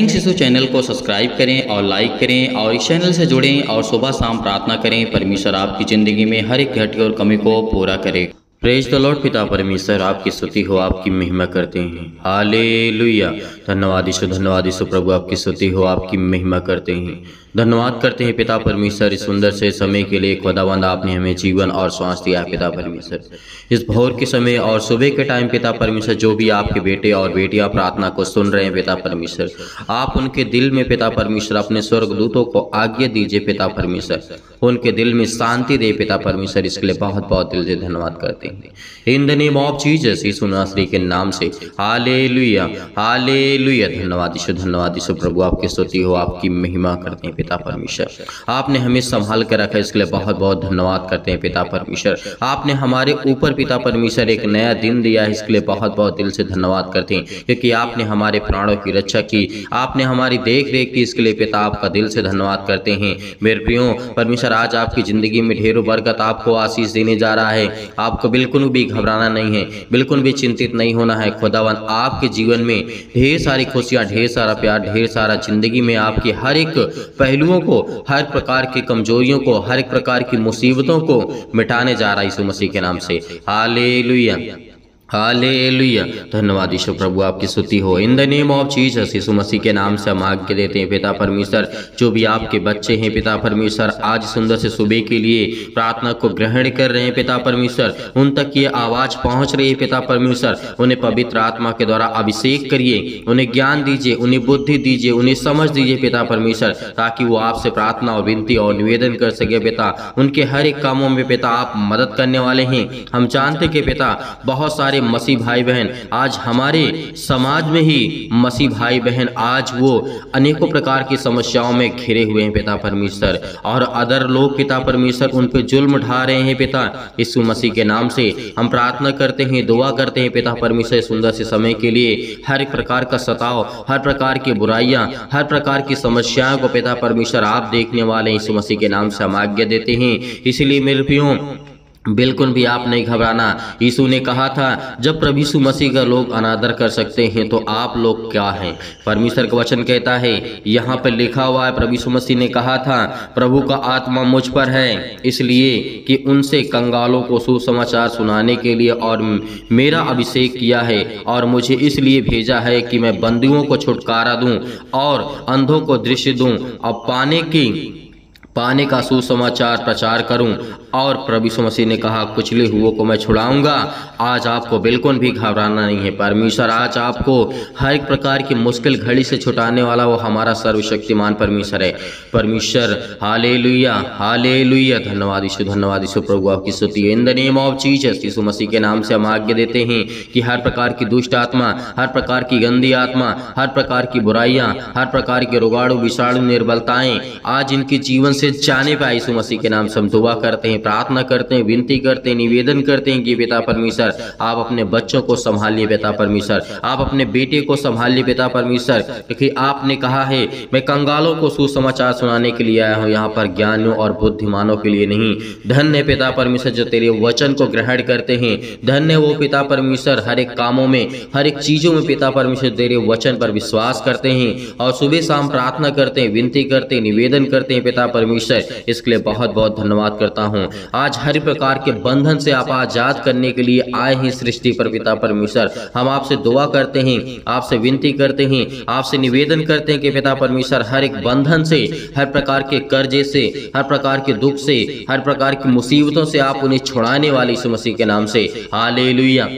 शिशु चैनल को सब्सक्राइब करें और लाइक करें और इस चैनल से जुड़ें और सुबह शाम प्रार्थना करें। परमेश्वर आपकी ज़िंदगी में हर एक घटी और कमी को पूरा करे। Praise the Lord. पिता परमेश्वर आपकी स्तुति हो, आपकी महिमा करते हैं। हालेलुया। धन्यवाद यीशु प्रभु, आपकी स्तुति हो, आपकी महिमा करते हैं। धन्यवाद करते हैं पिता परमेश्वर इस सुंदर से समय के लिए। खुदावंद आपने हमें जीवन और श्वास दिया है पिता परमेश्वर। इस भोर के समय और सुबह के टाइम पिता परमेश्वर जो भी आपके बेटे और बेटियां प्रार्थना को सुन रहे हैं पिता परमेश्वर, आप उनके दिल में पिता परमेश्वर अपने स्वर्गदूतों को आज्ञा दीजिए पिता परमेश्वर, उनके दिल में शांति दे पिता परमेश्वर। इसके लिए बहुत बहुत दिल से धन्यवाद करते हैं। In the name of Jesus Yeshu नासरी के नाम से हालेलुया हालेलुया। धन्यवाद यीशु प्रभु, आपकी स्तुति हो, आपकी महिमा करते हैं पिता परमेश्वर। आपने हमें संभाल कर रखा, इसके लिए बहुत बहुत धन्यवाद करते हैं पिता परमेश्वर। आपने हमारे ऊपर पिता परमेश्वर एक नया दिन दिया है, इसके लिए बहुत बहुत दिल से धन्यवाद करते हैं, क्योंकि आपने हमारे प्राणों की रक्षा की, आपने हमारी देख रेख की। इसके लिए पिता आपका दिल से धन्यवाद करते हैं। मेरे प्रियो परमेश्वर, आज आपकी जिंदगी में ढेरों बरकत आपको आशीष देने जा रहा है। आपको बिल्कुल भी घबराना नहीं है, बिल्कुल भी चिंतित नहीं होना है। खुदावन आपके जीवन में ढेर सारी खुशियां, ढेर सारा प्यार, ढेर सारा जिंदगी में आपकी हर एक पहलुओं को, हर प्रकार की कमजोरियों को, हर एक प्रकार की मुसीबतों को मिटाने जा रहा है यीशु मसीह के नाम से। हालेलुया हालेलुया। धन्यवाद यीशु प्रभु, आपकी स्तुति हो। In the name of Jesus Yeshu Masih के नाम से हम आज्ञा देते हैं पिता परमेश्वर। जो भी आपके बच्चे हैं पिता परमेश्वर, आज सुंदर से सुबह के लिए प्रार्थना को ग्रहण कर रहे हैं पिता परमेश्वर, उन तक ये आवाज पहुंच रही है पिता परमेश्वर। उन्हें पवित्र आत्मा के द्वारा अभिषेक करिए, उन्हें ज्ञान दीजिए, उन्हें बुद्धि दीजिए, उन्हें समझ दीजिए पिता परमेश्वर, ताकि वो आपसे प्रार्थना और विनती और निवेदन कर सके पिता। उनके हर एक कामों में पिता आप मदद करने वाले हैं। हम जानते कि पिता बहुत सारे मसीह भाई बहन आज हमारे समाज में ही मसीह भाई बहन आज वो अनेकों प्रकार की समस्याओं में घिरे हुए हैं पिता परमेश्वर, और अदर लोग पिता परमेश्वर उन पे जुल्म ढा रहे हैं पिता। यीशु मसीह के नाम से हम प्रार्थना करते हैं, दुआ करते हैं पिता परमेश्वर सुंदर से समय के लिए। हर एक प्रकार का सताव, हर प्रकार की बुराइयां, हर प्रकार की समस्याओं को पिता परमेश्वर आप देखने वाले यीशु मसीह के नाम से हम आज्ञा देते हैं। इसलिए मेरे प्रियो बिल्कुल भी आप नहीं घबराना। यीशु ने कहा था जब प्रभु यीशु मसीह का लोग अनादर कर सकते हैं तो आप लोग क्या हैं। परमेश्वर का वचन कहता है, यहाँ पर लिखा हुआ है, प्रभु यीशु मसीह ने कहा था प्रभु का आत्मा मुझ पर है, इसलिए कि उनसे कंगालों को सुसमाचार सुनाने के लिए और मेरा अभिषेक किया है, और मुझे इसलिए भेजा है कि मैं बंदियों को छुटकारा दूं और अंधों को दृष्टि दूं और पाने का सुसमाचार प्रचार करूं। और प्रभु यीशु मसीह ने कहा कुचले हुओं को मैं छुड़ाऊंगा। आज आपको बिल्कुल भी घबराना नहीं है। परमेश्वर आज आपको हर एक प्रकार की मुश्किल घड़ी से छुटाने वाला वो हमारा सर्वशक्तिमान परमेश्वर है। परमेश्वर हालेलुया हालेलुया। धन्यवाद यीशु प्रभु, आपकी स्तुति है। In the name of Jesus Yeshu Masih के नाम से हम आज्ञा देते हैं कि हर प्रकार की दुष्ट आत्मा, हर प्रकार की गंदी आत्मा, हर प्रकार की बुराइयां, हर प्रकार के रोगाणु विषाणु निर्बलताएं आज इनके जीवन से जाने पाए यीशु मसीह के नाम से हम दुआ करते हैं, प्रार्थना करते हैं, विनती करते हैं, निवेदन करते हैं कि पिता परमेश्वर आप अपने बच्चों को संभालिए पिता परमेश्वर, आप अपने बेटे को संभालिए पिता परमेश्वर, क्योंकि आपने कहा है मैं कंगालों को सुसमाचार सुनाने के लिए आया हूँ, यहाँ पर ज्ञानियों और बुद्धिमानों के लिए नहीं। धन्य पिता परमेश्वर जो तेरे वचन को ग्रहण करते हैं, धन्य वो पिता परमेश्वर हर एक कामों में, हर एक चीजों में पिता परमेश्वर तेरे वचन पर विश्वास करते हैं और सुबह शाम प्रार्थना करते हैं, विनती करते हैं, निवेदन करते हैं पिता परमेश्वर। इसके लिए बहुत बहुत धन्यवाद करता हूँ। आज हर प्रकार के बंधन से आप आजाद करने के लिए आए हैं सृष्टि पर पिता परमेश्वर। हम आपसे दुआ करते हैं, आपसे विनती करते हैं, आपसे निवेदन करते हैं कि पिता परमेश्वर हर एक बंधन से, हर प्रकार के कर्जे से, हर प्रकार के दुख से, हर प्रकार की मुसीबतों से आप उन्हें छुड़ाने वाले यीशु मसीह के नाम से। हालेलुया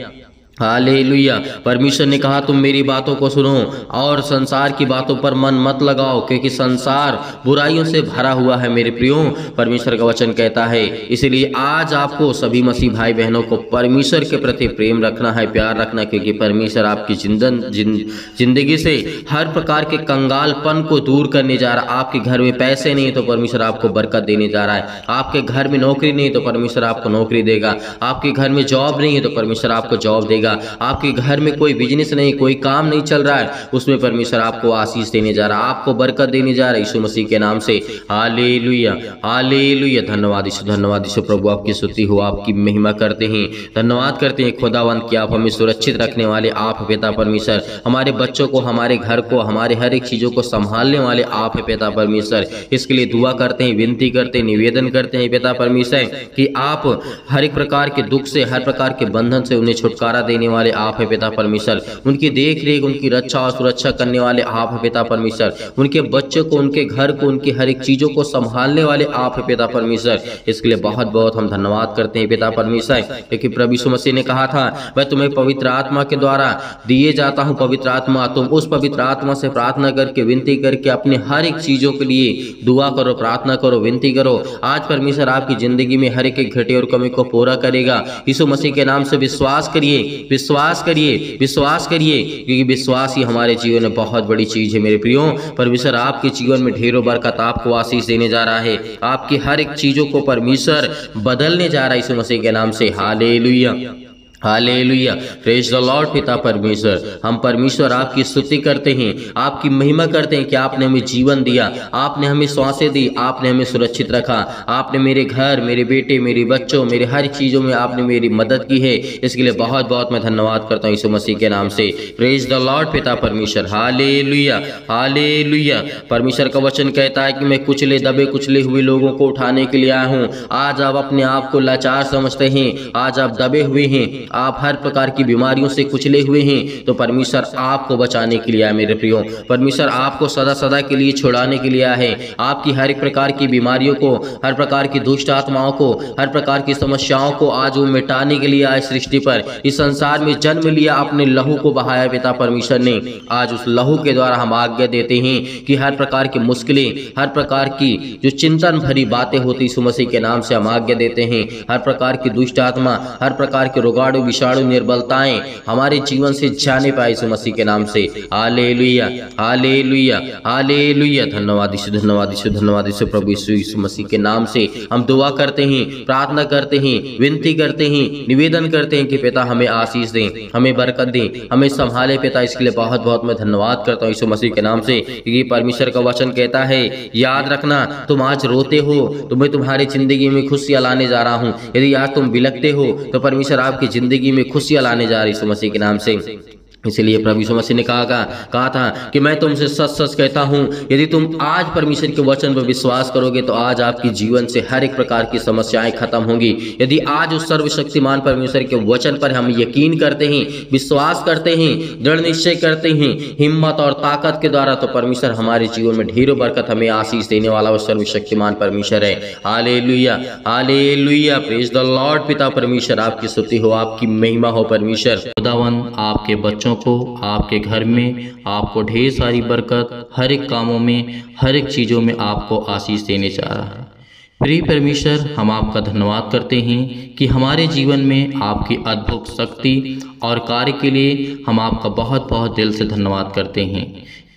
हालेलुया। परमेश्वर ने कहा तुम मेरी बातों को सुनो और संसार की बातों पर मन मत लगाओ, क्योंकि संसार बुराइयों से भरा हुआ है। मेरे प्रियो परमेश्वर का वचन कहता है, इसलिए आज आपको सभी मसीह भाई बहनों को परमेश्वर के प्रति प्रेम रखना है, प्यार रखना, क्योंकि परमेश्वर आपकी जिंदगी से हर प्रकार के कंगालपन को दूर करने जा रहा है। आपके घर में पैसे नहीं तो परमेश्वर आपको बरकत देने जा रहा है। आपके घर में नौकरी नहीं तो परमेश्वर आपको नौकरी देगा। आपके घर में जॉब नहीं है तो परमेश्वर आपको जॉब देगा। देगा। आपके घर में कोई बिजनेस नहीं, कोई काम नहीं चल रहा है, उसमें परमेश्वर आपको आशीष देने जा रहा है, आपको बरकत देने जा रहा है यीशु मसीह के नाम से। हालेलुया, हालेलुया। धन्यवाद यीशु, धन्यवाद यीशु। प्रभु आपकी स्तुति हो, आपकी महिमा करते हैं, धन्यवाद करते हैं खुदावंत कि आप हमें सुरक्षित रखने वाले आप पिता परमेश्वर, हमारे बच्चों को, हमारे घर को, हमारे हर एक चीज़ों को संभालने वाले आप है पिता परमेश्वर। इसके लिए दुआ करते हैं, विनती करते हैं, निवेदन करते हैं पिता परमेश्वर कि आप हर एक प्रकार के दुख से, हर प्रकार के बंधन से उन्हें छुटकारा देने वाले आप है पिता परमेश्वर। उनकी देख रेख, उनकी रक्षा और सुरक्षा करने वाले आप है पिता परमेश्वर। उनके बच्चों को, उनके घर को, उनकी हर एक चीज़ों को संभालने वाले आप है पिता परमेश्वर। इसके लिए बहुत बहुत हम धन्यवाद करते हैं पिता परमेश्वर, क्योंकि प्रभु यीशु मसीह ने कहा था मैं तुम्हें पवित्र आत्मा के द्वारा दिए जाता हूँ पवित्र आत्मा, तुम उस पवित्र आत्मा से प्रार्थना करके, विनती करके अपने हर एक चीज़ों के लिए दुआ करो, प्रार्थना करो, विनती करो। आज परमेश्वर आपकी जिंदगी में हर एक घटे और कमी को पूरा करेगा। यीशु मसीह के नाम से विश्वास करिए, विश्वास करिए, विश्वास करिए, क्योंकि विश्वास ही हमारे जीवन में बहुत बड़ी चीज़ है मेरे प्रियो। परमेश्वर आपके जीवन में ढेरों बरकत, आपको आशीष देने जा रहा है, आपकी हर एक चीज़ों को परमेश्वर बदलने जा रहा है यीशु मसीह के नाम से। हालेलुया, हालेलुया, प्रेज द लॉर्ड। पिता परमेश्वर, हम परमेश्वर आपकी स्तुति करते हैं, आपकी महिमा करते हैं कि आपने हमें जीवन दिया, आपने हमें सांसें दी, आपने हमें सुरक्षित रखा, आपने मेरे घर, मेरे बेटे, मेरे बच्चों, मेरे हर चीज़ों में आपने मेरी मदद की है। इसके लिए बहुत बहुत मैं धन्यवाद करता हूँ यीशु मसीह के नाम से। प्रेज द लॉर्ड पिता परमेश्वर। Hallelujah, hallelujah. परमेश्वर का वचन कहता है कि मैं कुचले, दबे कुचले हुए लोगों को उठाने के लिए आया हूँ। आज आप अपने आप को लाचार समझते हैं, आज आप दबे हुए हैं, आप हर प्रकार की बीमारियों से कुचले हुए हैं, तो परमेश्वर आपको बचाने के लिए आया मेरे प्रियो। परमेश्वर आपको सदा सदा के लिए छुड़ाने के लिए आया है। आपकी हर एक प्रकार की बीमारियों को, हर प्रकार की दुष्ट आत्माओं को, हर प्रकार की समस्याओं को आज वो मिटाने के लिए आए सृष्टि पर, इस संसार में जन्म लिया, अपने लहू को बहाया पिता परमेश्वर ने। आज उस लहू के द्वारा हम आज्ञा देते हैं कि हर प्रकार की मुश्किलें, हर प्रकार की जो चिंतन भरी बातें होती यीशु मसीह के नाम से हम आज्ञा देते हैं। हर प्रकार की दुष्ट आत्मा, हर प्रकार के रोगाणु, विषाणु, निर्बलताएं हमारे जीवन से जाने पाए यीशु मसीह के नाम से। हालेलुया, हालेलुया, हालेलुया। धन्यवाद यीशु, धन्यवाद यीशु, धन्यवाद यीशु। प्रभु यीशु मसीह के नाम से हम दुआ करते हैं, प्रार्थना करते हैं, विनती करते हैं, निवेदन करते हैं कि पिता हमें आशीष दें, हमें बरकत दें, हमें संभाले पिता। इसके लिए बहुत बहुत मैं धन्यवाद करता हूँ यीशु मसीह के नाम से, क्योंकि परमेश्वर का वचन कहता है, याद रखना तुम आज रोते हो तो मैं तुम्हारी जिंदगी में खुशियां लाने जा रहा हूँ। यदि आज तुम बिलखते हो तो परमेश्वर आपकी जिंदगी में खुशियां लाने जा रही यीशु मसीह के नाम से। इसलिए प्रभु यीशु मसीह ने कहा था कि मैं तुमसे सच सच कहता हूँ, यदि तुम आज परमेश्वर के वचन पर विश्वास करोगे तो आज आपके जीवन से हर एक प्रकार की समस्याएं खत्म होंगी। यदि आज उस सर्वशक्तिमान परमेश्वर के वचन पर हम यकीन करते हैं, विश्वास करते हैं, दृढ़ निश्चय करते हैं हिम्मत और ताकत के द्वारा, तो परमेश्वर हमारे जीवन में ढेरों बरकत, हमें आशीष देने वाला वो सर्वशक्तिमान परमेश्वर है। Hallelujah, hallelujah. Praise the Lord. पिता परमेश्वर आपकी स्तुति हो, आपकी महिमा हो परमेश्वर। खुदावन आपके बच्चों को, आपके घर में आपको ढेर सारी बरकत, हर एक कामों में, हर एक चीज़ों में आपको आशीष देने जा रहा है। प्रिय परमेश्वर, हम आपका धन्यवाद करते हैं कि हमारे जीवन में आपकी अद्भुत शक्ति और कार्य के लिए हम आपका बहुत बहुत दिल से धन्यवाद करते हैं,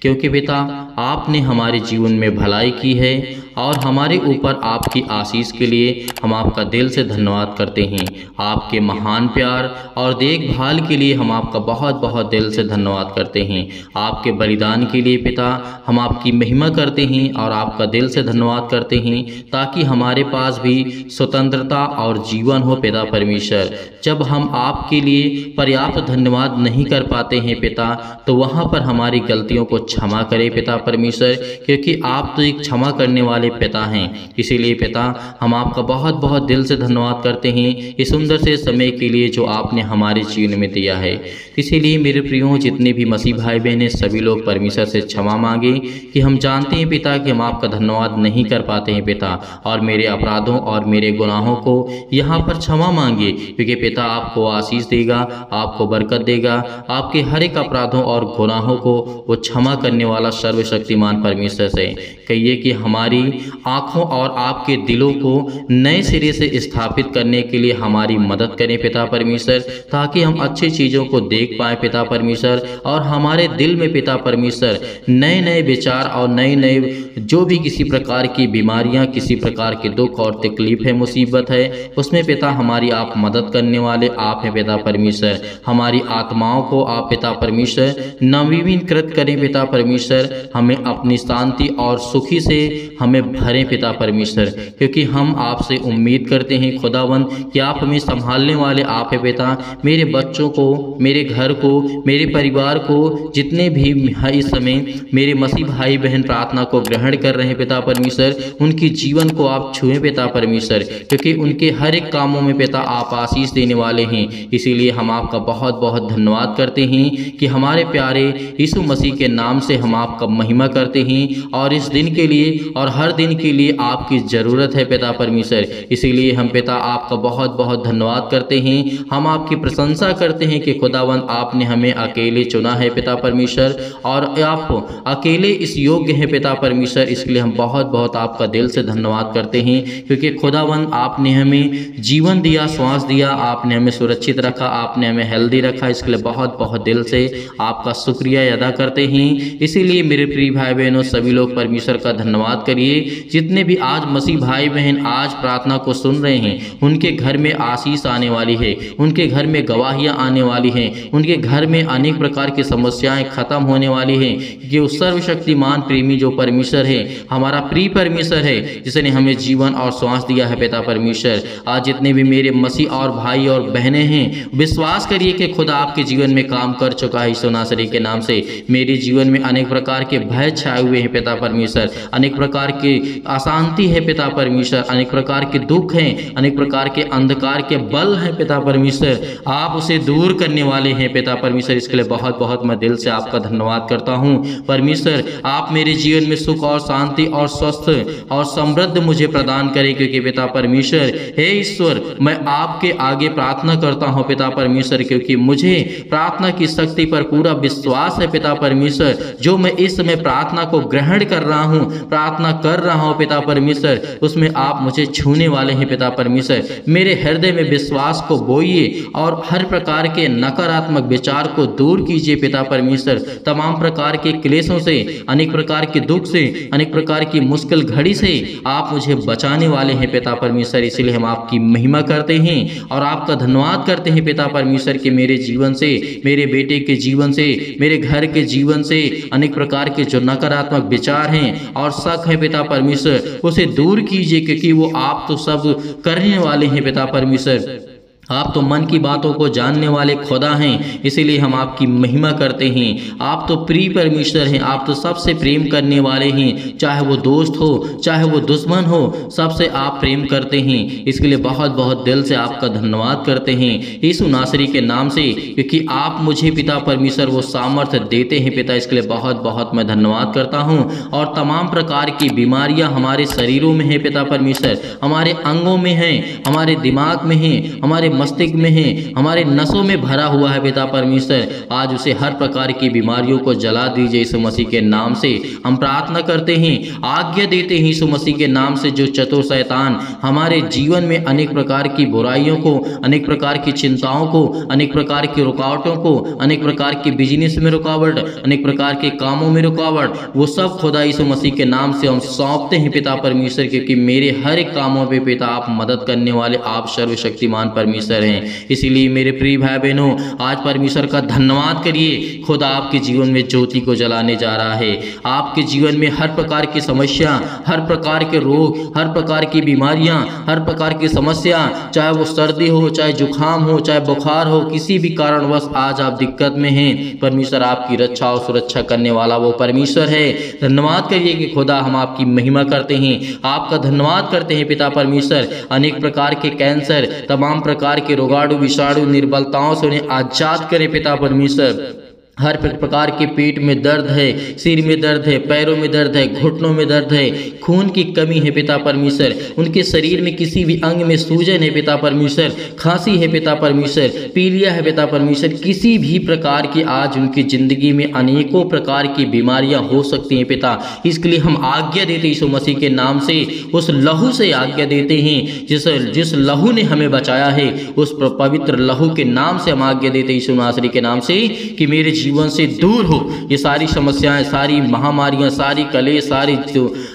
क्योंकि पिता आपने हमारे जीवन में भलाई की है और हमारे ऊपर आपकी आशीष के लिए हम आपका दिल से धन्यवाद करते हैं। आपके महान प्यार और देखभाल के लिए हम आपका बहुत बहुत दिल से धन्यवाद करते हैं। आपके बलिदान के लिए पिता हम आपकी महिमा करते हैं और आपका दिल से धन्यवाद करते हैं, ताकि हमारे पास भी स्वतंत्रता और जीवन हो पिता परमेश्वर। जब हम आपके लिए पर्याप्त धन्यवाद नहीं कर पाते हैं पिता, तो वहाँ पर हमारी गलतियों को क्षमा करें पिता परमेश्वर, क्योंकि आप तो एक क्षमा करने वाले पिता हैं। इसीलिए पिता हम आपका बहुत बहुत दिल से धन्यवाद करते हैं इस सुंदर से समय के लिए जो आपने हमारे जीवन में दिया है। इसीलिए मेरे प्रियो, जितने भी मसीह भाई बहन हैं, सभी लोग परमेश्वर से क्षमा मांगे कि हम जानते हैं पिता कि हम आपका धन्यवाद नहीं कर पाते हैं पिता, और मेरे अपराधों और मेरे गुनाहों को यहाँ पर क्षमा मांगे, क्योंकि पिता आपको आशीष देगा, आपको बरकत देगा। आपके हर एक अपराधों और गुनाहों को वो क्षमा करने वाला सर्वशक्तिमान परमेश्वर से, कहिए कि हमारी आँखों और आपके दिलों को नए सिरे से स्थापित करने के लिए हमारी मदद करें पिता परमेश्वर, ताकि हम अच्छी चीज़ों को देख पाएँ पिता परमेश्वर, और हमारे दिल में पिता परमेश्वर नए नए विचार और नए नए जो भी किसी प्रकार की बीमारियां, किसी प्रकार के दुख और तकलीफ है, मुसीबत है, उसमें पिता हमारी आप मदद करने वाले आप हैं पिता परमेश्वर। हमारी आत्माओं को आप पिता परमेश्वर नवीनीकृत करें पिता परमेश्वर, हमें अपनी शांति और सुखी से हमें भरें पिता परमेश्वर, क्योंकि हम आपसे उम्मीद करते हैं खुदावंद कि आप हमें संभालने वाले आप हैं पिता। मेरे बच्चों को, मेरे घर को, मेरे परिवार को, जितने भी इस समय मेरे मसीह भाई बहन प्रार्थना को ग्रहण कर रहे हैं पिता परमेश्वर, उनकी जीवन को आप छुएं पिता परमेश्वर, क्योंकि उनके हर एक कामों में पिता आप आशीष देने वाले हैं। इसीलिए हम आपका बहुत बहुत धन्यवाद करते हैं कि हमारे प्यारे यीशु मसीह के नाम से हम आपका महिमा करते हैं, और इस दिन के लिए और हर दिन के लिए आपकी ज़रूरत है पिता परमेश्वर। इसीलिए हम पिता आपका बहुत बहुत धन्यवाद करते हैं। हम आपकी प्रशंसा करते हैं कि खुदावंद आपने हमें अकेले चुना है पिता परमेश्वर, और आप अकेले इस योग्य हैं पिता परमेश्वर। इसलिए हम बहुत बहुत आपका दिल से धन्यवाद करते हैं, क्योंकि खुदावंद आपने हमें जीवन दिया, श्वास दिया, आपने हमें सुरक्षित रखा, आपने हमें हेल्दी रखा। इसके लिए बहुत बहुत दिल से आपका शुक्रिया अदा करते हैं। इसीलिए मेरे प्रिय भाई बहनों, सभी लोग परमेश्वर का धन्यवाद करिए। जितने भी आज मसीह भाई बहन आज प्रार्थना को सुन रहे हैं, उनके घर में आशीष आने वाली है, उनके घर में गवाहियाँ आने वाली हैं, उनके घर में अनेक प्रकार की समस्याएं खत्म होने वाली हैं, कि उस सर्वशक्तिमान प्रेमी जो परमेश्वर है, हमारा प्रिय परमेश्वर है, जिसने हमें जीवन और श्वास दिया है पिता परमेश्वर। आज जितने भी मेरे मसीह और भाई और बहनें हैं, विश्वास करिए कि खुदा आपके जीवन में काम कर चुका है यीशु नासरी के नाम से। मेरे जीवन में अनेक प्रकार के भय छाए हुए हैं पिता परमेश्वर, अनेक प्रकार की अशांति है पिता परमेश्वर, अनेक प्रकार के दुख हैं, अनेक प्रकार के अंधकार के बल हैं पिता परमेश्वर, आप उसे दूर करने वाले हैं पिता परमेश्वर। इसके लिए बहुत बहुत मैं दिल से आपका धन्यवाद करता हूँ परमेश्वर। आप मेरे जीवन में सुख और शांति और स्वस्थ और समृद्ध मुझे प्रदान करें, क्योंकि पिता परमेश्वर हे ईश्वर, मैं आपके आगे प्रार्थना करता हूँ पिता परमेश्वर, क्योंकि मुझे प्रार्थना की शक्ति पर पूरा विश्वास है पिता परमेश्वर। जो मैं इस समय प्रार्थना को ग्रहण कर रहा हूँ, प्रार्थना कर रहा हूँ पिता परमेश्वर, उसमें आप मुझे छूने वाले हैं पिता परमेश्वर। मेरे हृदय में विश्वास को बोइए और हर प्रकार के नकारात्मक विचार को दूर कीजिए पिता परमेश्वर। तमाम प्रकार के क्लेशों से, अनेक प्रकार के दुख से, अनेक प्रकार की मुश्किल घड़ी से आप मुझे बचाने वाले हैं पिता परमेश्वर। इसलिए हम आपकी महिमा करते हैं और आपका धन्यवाद करते हैं पिता परमेश्वर कि मेरे जीवन से, मेरे बेटे के जीवन से, मेरे घर के जीवन से अनेक प्रकार के जो नकारात्मक विचार हैं और शक है पिता परमेश्वर, उसे दूर कीजिए, क्योंकि वो आप तो सब करने वाले हैं पिता परमेश्वर। आप तो मन की बातों को जानने वाले खुदा हैं, इसीलिए हम आपकी महिमा करते हैं। आप तो प्रिय परमेश्वर हैं, आप तो सबसे प्रेम करने वाले हैं, चाहे वो दोस्त हो, चाहे वो दुश्मन हो, सबसे आप प्रेम करते हैं। इसके लिए बहुत बहुत दिल से आपका धन्यवाद करते हैं यीशु नासरी के नाम से, क्योंकि आप मुझे पिता परमेश्वर वो सामर्थ्य देते हैं पिता। इसके लिए बहुत बहुत मैं धन्यवाद करता हूँ। और तमाम प्रकार की बीमारियाँ हमारे शरीरों में हैं पिता परमेश्वर, हमारे अंगों में हैं, हमारे दिमाग में हैं, हमारे मस्तिष्क में है, हमारे नसों में भरा हुआ है पिता परमेश्वर। आज उसे हर प्रकार की बीमारियों को जला दीजिए यीशु मसीह के नाम से हम प्रार्थना करते हैं। आज्ञा देते हैं यीशु मसीह के नाम से, जो चतुर शैतान हमारे जीवन में अनेक प्रकार की बुराइयों को, अनेक प्रकार की चिंताओं को, अनेक प्रकार की रुकावटों को, अनेक प्रकार के बिजनेस में रुकावट, अनेक प्रकार के कामों में रुकावट, वो सब खुदा यीशु मसीह के नाम से हम सौंपते हैं पिता परमेश्वर, क्योंकि मेरे हर एक कामों पे पिता आप मदद करने वाले, आप सर्वशक्तिमान परमेश्वर हैं। इसीलिए मेरे प्रिय भाई बहनों, आज परमेश्वर का धन्यवाद करिए। खुदा आपके जीवन में ज्योति को जलाने जा रहा है। आपके जीवन में हर प्रकार की समस्या, हर प्रकार के रोग, हर प्रकार की बीमारियां, हर प्रकार की समस्या, चाहे वो सर्दी हो, चाहे जुकाम हो, चाहे बुखार हो, किसी भी कारणवश आज आप दिक्कत में हैं, परमेश्वर आपकी रक्षा और सुरक्षा करने वाला वो परमेश्वर है। धन्यवाद करिए कि खुदा हम आपकी महिमा करते हैं, आपका धन्यवाद करते हैं पिता परमेश्वर। अनेक प्रकार के कैंसर, तमाम प्रकार के रोगाणु विषाणु निर्बलताओं से उन्हें आजाद करें पिता परमेश्वर। हर प्रकार के पेट में दर्द है, सिर में दर्द है, पैरों में दर्द है, घुटनों में दर्द है, खून की कमी है पिता परमेश्वर, उनके शरीर में किसी भी अंग में सूजन है पिता परमेश्वर, खांसी है पिता परमेश्वर, पीलिया है पिता परमेश्वर, किसी भी प्रकार की आज उनकी ज़िंदगी में अनेकों प्रकार की बीमारियां हो सकती हैं पिता। इसके लिए हम आज्ञा देते यीशु मसीह के नाम से, उस लहू से आज्ञा देते हैं जिस लहू ने हमें बचाया है, उस पवित्र लहू के नाम से हम आज्ञा देते यीशु नासरी के नाम से कि मेरे जीवन से दूर हो ये सारी समस्याएं, सारी महामारियां, सारी कलेश, सारी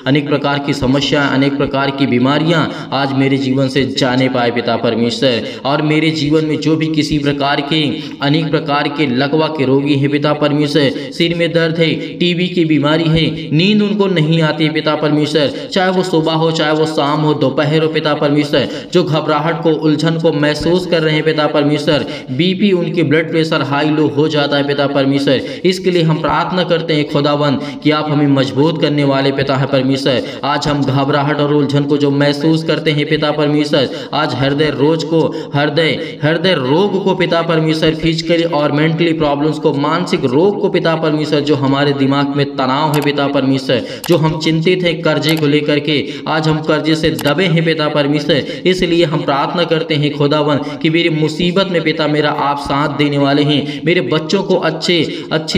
अनेक प्रकार की समस्याएं, अनेक प्रकार की बीमारियां आज मेरे जीवन से जाने पाए पिता परमेश्वर। और मेरे जीवन में जो भी किसी प्रकार के अनेक प्रकार के लकवा के रोगी हैं पिता परमेश्वर, सिर में दर्द है, टीबी की बीमारी है, नींद उनको नहीं आती है पिता परमेश्वर, चाहे वो सुबह हो, चाहे वो शाम हो, दोपहर हो पिता परमेश्वर, जो घबराहट को, उलझन को महसूस कर रहे हैं पिता परमेश्वर, बीपी, उनकी ब्लड प्रेशर हाई लो हो जाता है पिता परमेश्वर, इसके लिए हम प्रार्थना करते हैं खुदावंद कि आप हमें मजबूत करने वाले पिता है परमेश्वर। आज हम घबराहट और उलझन को जो महसूस करते हैं पिता परमेश्वर, आज हृदय रोग को पिता परमेश्वर, फिजिकली और मेंटली प्रॉब्लम्स को, मानसिक रोग को पिता परमेश्वर, जो हमारे दिमाग में तनाव है पिता परमेश्वर, जो हम चिंतित हैं कर्जे को लेकर के, आज हम कर्जे से दबे हैं पिता परमेश्वर, इसलिए हम प्रार्थना करते हैं खुदावंद कि मेरी मुसीबत में पिता मेरा आप साथ देने वाले हैं, मेरे बच्चों को अच्छी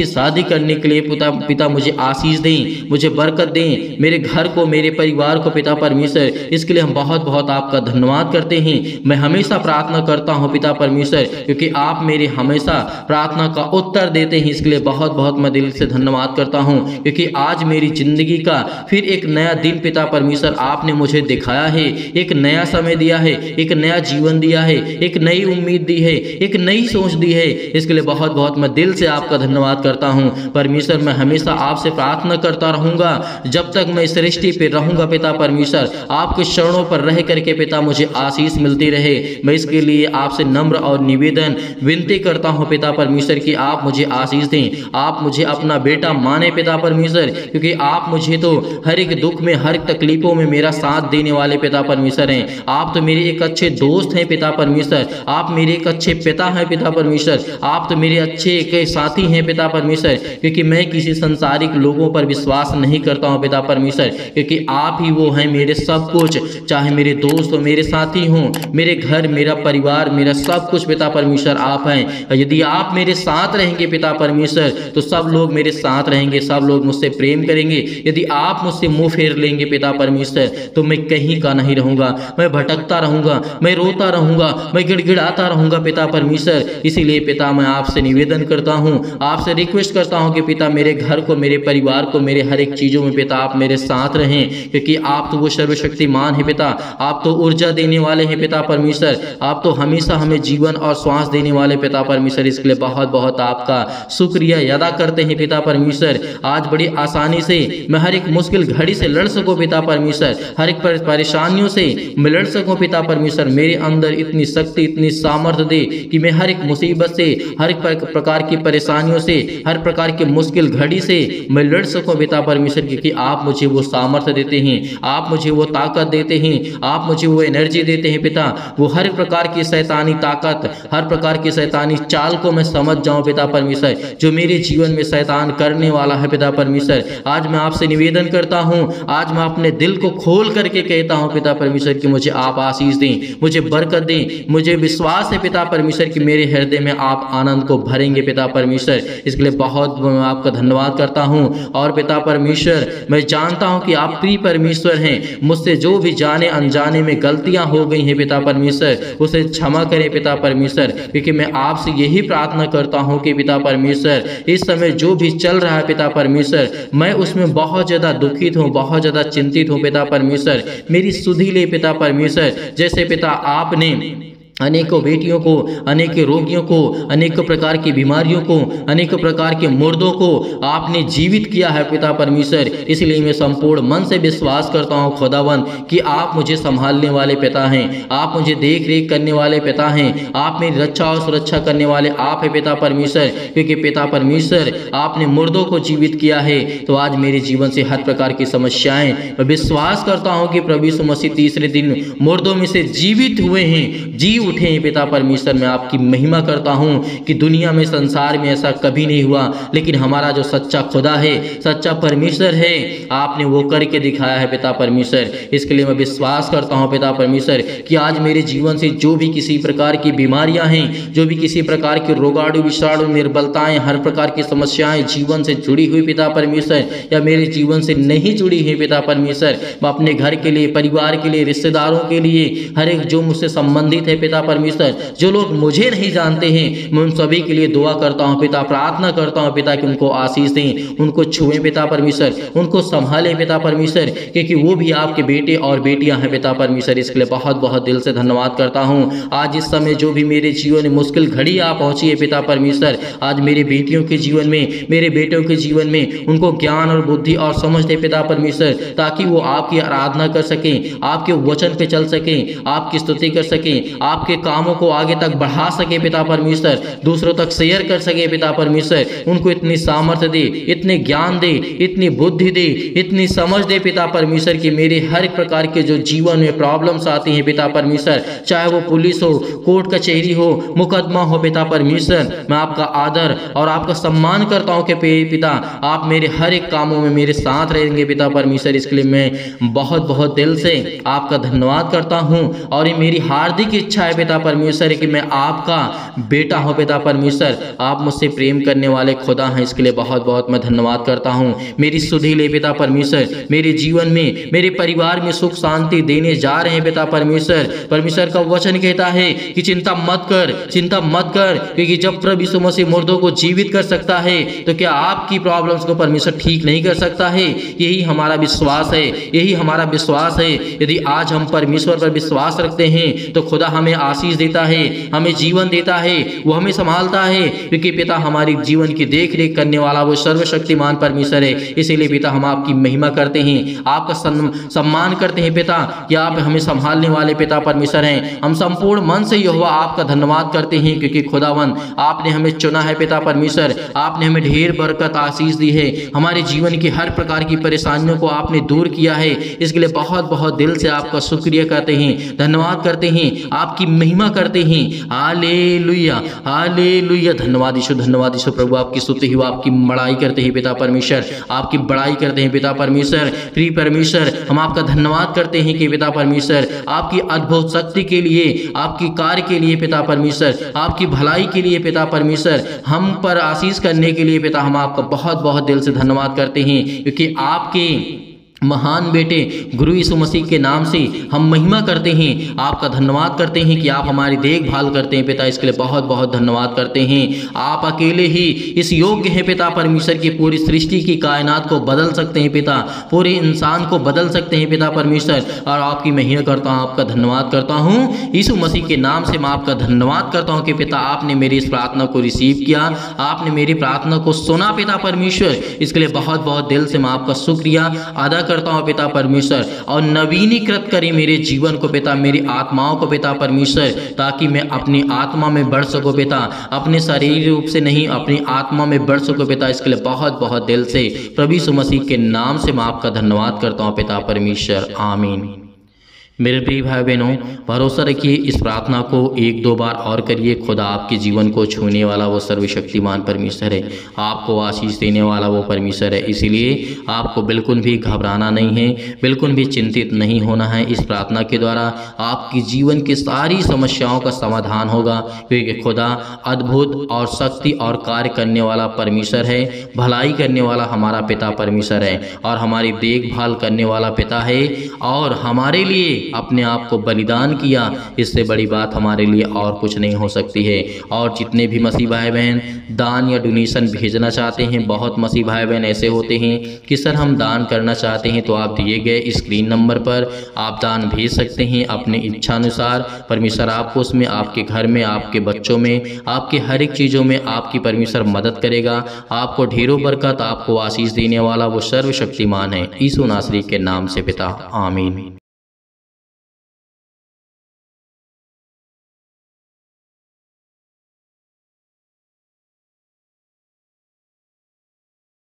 शादी करने के लिए पिता मुझे आशीष दें, मुझे बरकत दें, मेरे घर को, मेरे परिवार को पिता परमेश्वर, इसके लिए हम बहुत बहुत आपका धन्यवाद करते हैं। मैं हमेशा प्रार्थना करता हूं पिता परमेश्वर, क्योंकि आप मेरे हमेशा प्रार्थना का उत्तर देते हैं, इसके लिए बहुत बहुत मैं दिल से धन्यवाद करता हूं, क्योंकि आज मेरी जिंदगी का फिर एक नया दिन पिता परमेश्वर आपने मुझे दिखाया है, एक नया समय दिया है, एक नया जीवन दिया है, एक नई उम्मीद दी है, एक नई सोच दी है, इसके लिए बहुत बहुत मैं दिल से आपका धन्यवाद करता हूं परमेश्वर। मैं हमेशा आपसे प्रार्थना करता रहूंगा जब तक मैं इस सृष्टि पे रहूंगा पिता परमेश्वर, आपके चरणों पर रह करके पिता मुझे आशीष मिलती रहे। मैं इसके लिए आपसे नम्र और निवेदन विनती करता हूं पिता परमेश्वर कि आप मुझे आशीष दें, आप मुझे अपना बेटा माने पिता परमेश्वर, क्योंकि आप मुझे तो हर एक दुख में, हर एक तकलीफों में मेरा साथ देने वाले पिता परमेश्वर हैं। आप तो मेरे एक अच्छे दोस्त हैं पिता परमेश्वर, आप मेरे एक अच्छे पिता हैं पिता परमेश्वर, आप तो मेरे अच्छे एक साथी हैं पिता परमेश्वर, क्योंकि मैं किसी संसारिक लोगों पर विश्वास नहीं करता हूं पिता परमेश्वर, क्योंकि आप ही वो हैं मेरे सब कुछ, चाहे मेरे दोस्त हो, मेरे साथी हों, मेरे घर, मेरा परिवार, मेरा सब कुछ पिता परमेश्वर आप हैं। यदि आप मेरे साथ रहेंगे पिता परमेश्वर तो सब लोग मेरे साथ रहेंगे, सब लोग मुझसे प्रेम करेंगे। यदि आप मुझसे मुंह फेर लेंगे पिता परमेश्वर तो मैं कहीं का नहीं रहूंगा, मैं भटकता रहूंगा, मैं रोता रहूंगा, मैं गिड़गिड़ाता रहूंगा पिता परमेश्वर। इसीलिए पिता मैं आपसे निवेदन करता हूं, आपसे रिक्वेस्ट करता हूं कि पिता मेरे घर को, मेरे परिवार को, मेरे हर एक चीज़ों में पिता आप मेरे साथ रहें, क्योंकि आप तो वो सर्वशक्तिमान है पिता, आप तो ऊर्जा देने वाले हैं पिता परमेश्वर, आप तो हमेशा हमें जीवन और श्वास देने वाले पिता परमेश्वर। इसके लिए बहुत बहुत आपका शुक्रिया अदा करते हैं पिता परमेश्वर। आज बड़ी आसानी से मैं हर एक मुश्किल घड़ी से लड़ सकूं पिता परमेश्वर, हर एक परेशानियों से मैं लड़ सकूं पिता परमेश्वर। मेरे अंदर इतनी शक्ति, इतनी सामर्थ्य दे कि मैं हर एक मुसीबत से, हर एक प्रकार की परेशानियों से, हर प्रकार की मुश्किल घड़ी से मैं लड़ सकूं पिता परमेश्वर, क्योंकि आप मुझे वो सामर्थ्य देते हैं, आप मुझे वो ताकत देते हैं, आप मुझे वो एनर्जी देते हैं पिता। वो हर प्रकार की शैतानी ताकत, हर प्रकार की शैतानी चाल को मैं समझ जाऊं पिता परमेश्वर, जो मेरे जीवन में शैतान करने वाला है पिता परमेश्वर। आज मैं आपसे निवेदन करता हूं, आज मैं अपने दिल को खोल करके कहता हूं पिता परमेश्वर कि मुझे आप आशीष दें, मुझे बरकत दें। मुझे विश्वास है पिता परमेश्वर कि मेरे हृदय में आप आनंद को भरेंगे पिता परमेश्वर। इसके लिए बहुत मैं आपका धन्यवाद करता हूं। और पिता परमेश्वर मैं जानता हूं कि आप प्रिय परमेश्वर हैं, मुझसे जो भी जाने अनजाने में गलतियां हो गई हैं पिता परमेश्वर उसे क्षमा करें पिता परमेश्वर, क्योंकि मैं आपसे यही प्रार्थना करता हूं कि पिता परमेश्वर इस समय जो भी चल रहा है पिता परमेश्वर मैं उसमें बहुत ज़्यादा दुखित हूं, बहुत ज़्यादा चिंतित हूं पिता परमेश्वर। मेरी सुधि ले पिता परमेश्वर, जैसे पिता आपने अनेकों बेटियों को, अनेक रोगियों को, अनेक प्रकार की बीमारियों को, अनेक प्रकार के मुर्दों को आपने जीवित किया है पिता परमेश्वर। इसलिए मैं संपूर्ण मन से विश्वास करता हूँ खुदावन कि आप मुझे संभालने वाले पिता हैं, आप मुझे देख रेख करने वाले पिता हैं, आप मेरी रक्षा और सुरक्षा करने वाले आप हैं पिता परमेश्वर। क्योंकि पिता परमेश्वर आपने मुर्दों को जीवित किया है, तो आज मेरे जीवन से हर प्रकार की समस्याएं, मैं विश्वास करता हूँ कि प्रभु यीशु मसीह तीसरे दिन मुर्दों में से जीवित हुए हैं, जी उठे पिता परमेश्वर। मैं आपकी महिमा करता हूँ कि दुनिया में, संसार में ऐसा कभी नहीं हुआ, लेकिन हमारा जो सच्चा खुदा है, सच्चा परमेश्वर है, आपने वो करके दिखाया है पिता परमेश्वर। इसके लिए मैं विश्वास करता हूँ पिता परमेश्वर कि आज मेरे जीवन से जो भी किसी प्रकार की बीमारियां हैं, जो भी किसी प्रकार के रोगाणु विषाणु निर्बलताएं, हर प्रकार की समस्याएं जीवन से जुड़ी हुई पिता परमेश्वर या मेरे जीवन से नहीं जुड़ी है पिता परमेश्वर, मैं अपने घर के लिए, परिवार के लिए, रिश्तेदारों के लिए, हर एक जो मुझसे संबंधित है पिता परमेश्वर, जो लोग मुझे नहीं जानते हैं, मैं उन सभी के लिए दुआ करता हूँ पिता, प्रार्थना करता हूँ पिता कि उनको आशीष दें, उनको छुएं पिता परमेश्वर, उनको संभालें पिता परमेश्वर, क्योंकि वो भी आपके बेटे और बेटियां हैं पिता परमेश्वर। इसके लिए बहुत बहुत दिल से धन्यवाद करता हूँ। आज इस समय जो भी मेरे जीवन में मुश्किल घड़ी आ पहुंची है पिता परमेश्वर, आज मेरे बेटियों के जीवन में, मेरे बेटों के जीवन में उनको ज्ञान और बुद्धि और समझ दे पिता परमेश्वर, ताकि वो आपकी आराधना कर सकें, आपके वचन पे चल सकें, आपकी स्तुति कर सकें, आपके कामों को आगे तक बढ़ा सके पिता परमेश्वर, दूसरों तक शेयर कर सके पिता परमेश्वर। उनको इतनी सामर्थ्य दे, इतने ज्ञान दे, इतनी बुद्धि दे, इतनी समझ दे पिता परमेश्वर कि मेरे हर प्रकार के जो जीवन में प्रॉब्लम्स आती हैं पिता परमेश्वर, चाहे वो पुलिस हो, कोर्ट कचहरी हो, मुकदमा हो पिता परमेश्वर, मैं आपका आदर और आपका सम्मान करता हूँ कि पिता आप मेरे हर एक कामों में मेरे साथ रहेंगे पिता परमेश्वर। इसके लिए मैं बहुत बहुत दिल से आपका धन्यवाद करता हूँ और ये मेरी हार्दिक इच्छा है पिता परमेश्वर कि मैं आपका बेटा हूँ पिता परमेश्वर। आप मुझसे प्रेम करने वाले खुदा हैं, इसके लिए बहुत बहुत मैं धन्यवाद करता हूँ। मेरी सुधि ले पिता परमेश्वर, मेरे जीवन में, मेरे परिवार में सुख शांति देने जा रहे हैं पिता परमेश्वर। परमेश्वर का वचन कहता है कि चिंता मत कर, चिंता मत कर, क्योंकि जब प्रभु यीशु मसीह मुर्दों को जीवित कर सकता है तो क्या आपकी प्रॉब्लम्स को परमेश्वर ठीक नहीं कर सकता है? यही हमारा विश्वास है, यही हमारा विश्वास है। यदि आज हम परमेश्वर पर विश्वास रखते हैं तो खुदा हमें आशीष देता है, हमें जीवन देता है, वो हमें संभालता है, क्योंकि पिता हमारी जीवन की देख रेख करने वाला वो सर्वशक्तिमान परमेश्वर है। इसीलिए पिता हम आपकी महिमा करते हैं, आपका सम्मान करते हैं पिता कि आप हमें संभालने वाले पिता परमेश्वर हैं। हम संपूर्ण मन से यहोवा आपका धन्यवाद करते हैं, क्योंकि खुदावन आपने हमें चुना है पिता परमेश्वर, आपने हमें ढेर बरकत आशीष दी है, हमारे जीवन की हर प्रकार की परेशानियों को आपने दूर किया है। इसके लिए बहुत बहुत दिल से आपका शुक्रिया करते हैं, धन्यवाद करते हैं, आपकी महिमा करते हैं। हालेलुया, हालेलुया। धन्यवाद यीशु, धन्यवाद यीशु प्रभु, आपकी स्तुति हो, आपकी बड़ाई करते हैं पिता परमेश्वर, आपकी बड़ाई करते हैं पिता परमेश्वर। प्रिय परमेश्वर, हम आपका धन्यवाद करते हैं कि पिता परमेश्वर आपकी अद्भुत शक्ति के लिए, आपकी कार्य के लिए पिता परमेश्वर, आपकी भलाई के लिए पिता परमेश्वर, हम पर आशीष करने के लिए पिता हम आपका बहुत बहुत दिल से धन्यवाद करते हैं, क्योंकि आपके महान बेटे गुरु यीशु मसीह के नाम से हम महिमा करते हैं, आपका धन्यवाद करते हैं कि आप हमारी देखभाल करते हैं पिता। इसके लिए बहुत बहुत धन्यवाद करते हैं। आप अकेले ही इस योग्य हैं पिता परमेश्वर की पूरी सृष्टि की कायनात को बदल सकते हैं पिता, पूरे इंसान को बदल सकते हैं पिता परमेश्वर, और आपकी महिमा करता हूँ, आपका धन्यवाद करता हूँ। यीशु मसीह के नाम से मैं आपका धन्यवाद करता हूँ कि पिता आपने मेरी इस प्रार्थना को रिसीव किया, आपने मेरी प्रार्थना को सुना पिता परमेश्वर। इसके लिए बहुत बहुत दिल से मैं आपका शुक्रिया अदा करता हूं पिता परमेश्वर, और नवीनीकृत करें मेरे जीवन को पिता, मेरी आत्माओं को पिता परमेश्वर, ताकि मैं अपनी आत्मा में बढ़ सकूं पिता, अपने शरीर रूप से नहीं, अपनी आत्मा में बढ़ सकूं पिता। इसके लिए बहुत बहुत दिल से प्रभु यीशु मसीह के नाम से मैं आपका धन्यवाद करता हूं पिता परमेश्वर। आमीन। मेरे प्रिय भाई बहनों, भरोसा रखिए, इस प्रार्थना को एक दो बार और करिए। खुदा आपके जीवन को छूने वाला वो सर्वशक्तिमान परमेश्वर है, आपको आशीष देने वाला वो परमेश्वर है। इसीलिए आपको बिल्कुल भी घबराना नहीं है, बिल्कुल भी चिंतित नहीं होना है। इस प्रार्थना के द्वारा आपकी जीवन की सारी समस्याओं का समाधान होगा, क्योंकि खुदा अद्भुत और शक्ति और कार्य करने वाला परमेश्वर है, भलाई करने वाला हमारा पिता परमेश्वर है, और हमारी देखभाल करने वाला पिता है, और हमारे लिए अपने आप को बलिदान किया। इससे बड़ी बात हमारे लिए और कुछ नहीं हो सकती है। और जितने भी मसीह भाई बहन दान या डोनेशन भेजना चाहते हैं, बहुत मसीह भाई बहन ऐसे होते हैं कि सर हम दान करना चाहते हैं, तो आप दिए गए स्क्रीन नंबर पर आप दान भेज सकते हैं अपने इच्छानुसार। परमेश्वर आपको उसमें, आपके घर में, आपके बच्चों में, आपके हर एक चीज़ों में आपकी परमेश्वर मदद करेगा। आपको ढेरों बरकत, आपको आशीष देने वाला वो सर्वशक्तिमान है। यीशु नासरी के नाम से पिता, आमीन।